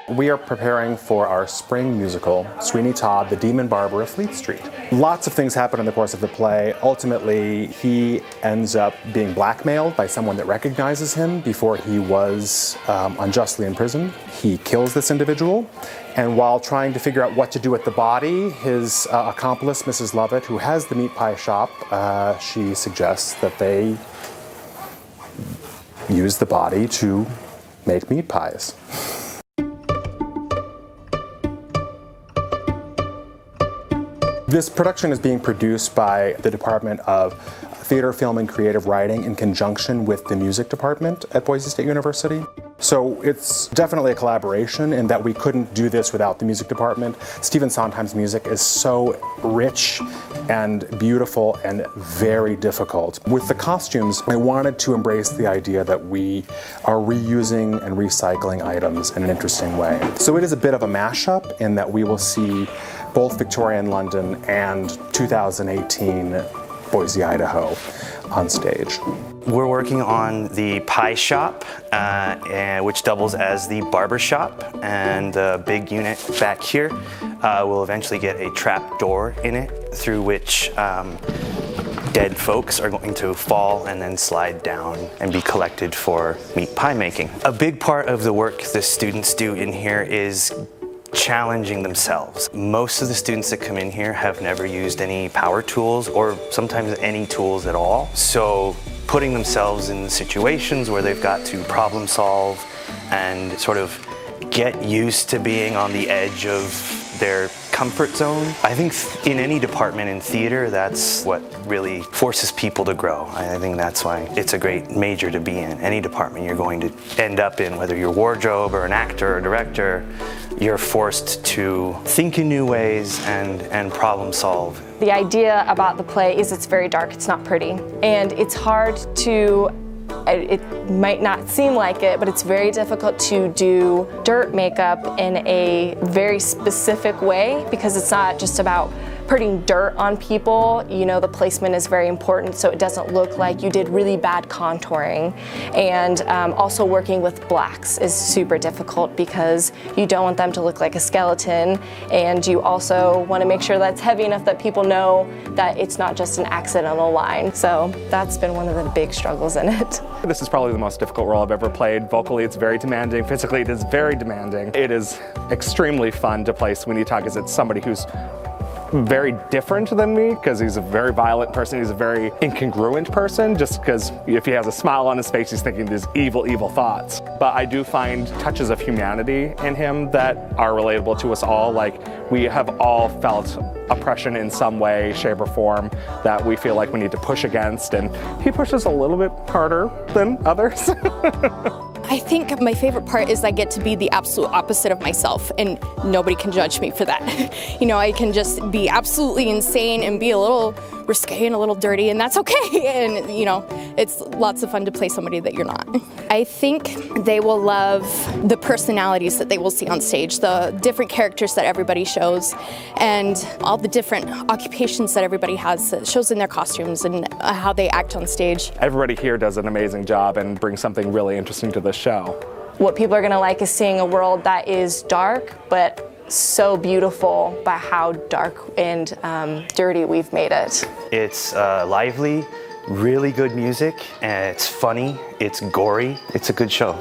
We are preparing for our spring musical, Sweeney Todd, the Demon Barber of Fleet Street. Lots of things happen in the course of the play. Ultimately, he ends up being blackmailed by someone that recognizes him before he was unjustly imprisoned. He kills this individual, and while trying to figure out what to do with the body, his accomplice, Mrs. Lovett, who has the meat pie shop, she suggests that they use the body to make meat pies. This production is being produced by the Department of Theater, Film, and Creative Writing in conjunction with the music department at Boise State University. So it's definitely a collaboration in that we couldn't do this without the music department. Stephen Sondheim's music is so rich and beautiful and very difficult. With the costumes, I wanted to embrace the idea that we are reusing and recycling items in an interesting way. So it is a bit of a mashup in that we will see both Victorian London and 2018 Boise, Idaho on stage. We're working on the pie shop, which doubles as the barber shop, and the big unit back here will eventually get a trap door in it through which dead folks are going to fall and then slide down and be collected for meat pie making. A big part of the work the students do in here is challenging themselves. Most of the students that come in here have never used any power tools or sometimes any tools at all. So putting themselves in situations where they've got to problem solve and sort of get used to being on the edge of their comfort zone. I think in any department in theater, that's what really forces people to grow. I think that's why it's a great major to be in. Any department you're going to end up in, whether you're wardrobe or an actor or director, you're forced to think in new ways and problem solve. The idea about the play is it's very dark, it's not pretty, and it's hard to, it might not seem like it, but it's very difficult to do dirt makeup in a very specific way because it's not just about putting dirt on people. You know, the placement is very important so it doesn't look like you did really bad contouring. And also working with blacks is super difficult because you don't want them to look like a skeleton, and you also want to make sure that's heavy enough that people know that it's not just an accidental line. So that's been one of the big struggles in it. This is probably the most difficult role I've ever played. Vocally, it's very demanding. Physically, it is very demanding. It is extremely fun to play Sweeney Todd because it's somebody who's very different than me because he's a very violent person. He's a very incongruent person just because if he has a smile on his face, he's thinking these evil, evil thoughts. But I do find touches of humanity in him that are relatable to us all. Like, we have all felt oppression in some way, shape, or form that we feel like we need to push against, and he pushes a little bit harder than others. I think my favorite part is I get to be the absolute opposite of myself, and nobody can judge me for that. You know, I can just be absolutely insane and be a little risque and a little dirty, and that's okay. And, you know, it's lots of fun to play somebody that you're not. I think they will love the personalities that they will see on stage, the different characters that everybody shows, and all the different occupations that everybody has that shows in their costumes and how they act on stage. Everybody here does an amazing job and brings something really interesting to the show. What people are going to like is seeing a world that is dark, but so beautiful by how dark and dirty we've made it. It's lively, really good music, and it's funny, it's gory, it's a good show.